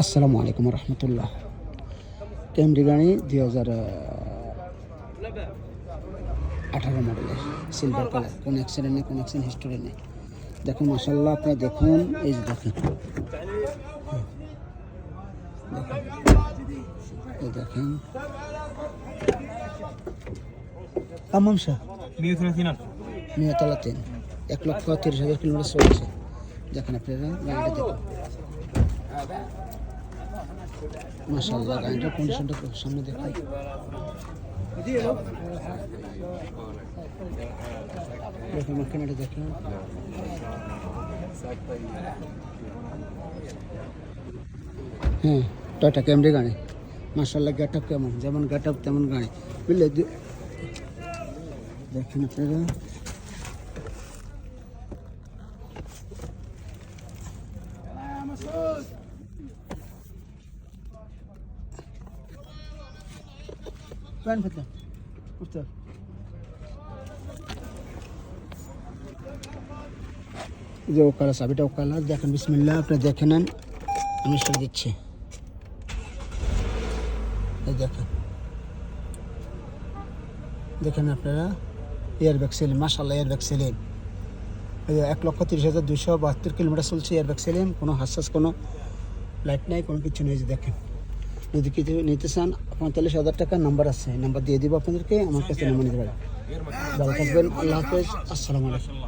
আসসালামু আলাইকুম রহমতুল্লাহ। ক্যামরি গাড়ি 2018 মডেলের সিলভার কালার, কোনো অ্যাক্সিডেন্ট নেই, কোনো অ্যাক্সিডেন্ট হিস্টোরি নেই। দেখুন মাশাআল্লাহ, আপনি দেখুন, এই যে দেখেন, এই দেখেন তামাম শাহ নিয়তলা 3, 1,30,000 কিলোমিটার চলছে। দেখেন আপনারা গাড়িটা দেখুন, মাশাআল্লাহ গাড়িটার কন্ডিশনটা খুব সামনে দেখুন। দেখুন মাখানাটা দেখুন, হ্যাঁ টয়টা ক্যামরি গাড়ি। মাশাআল্লাহ গেট আপ কেমন, যেমন গেট আপ তেমন গাড়ি, বুঝলে। দেখেন আপনারা প্যান ফেতলা উঠতে যে ও কালার, চাবিটা ও কালার। দেখেন বিসমিল্লাহ, আপনি দেখে নেন, আমি সরে দিচ্ছি। এই দেখেন, দেখেন আপনারা এয়ারব্যাগ সেলিম, মাশাআল্লাহ এয়ারব্যাগ সেলিম। এই 1,30,272 কিলোমিটার চলছে, এয়ারব্যাগ সেলিম, কোনো হাসাস, কোনো লাইট নাই, কোনো কিছু নেই। যে দেখেন, যদি কিছু নিতে চান 45,000 টাকার নাম্বার আছে, নাম্বার দিয়ে দিব আপনাদেরকে, আমার কাছে নাম্বার নিতে পারেন। ভালো থাকবেন, আল্লাহ হাফেজ, আসসালামু আলাইকুম।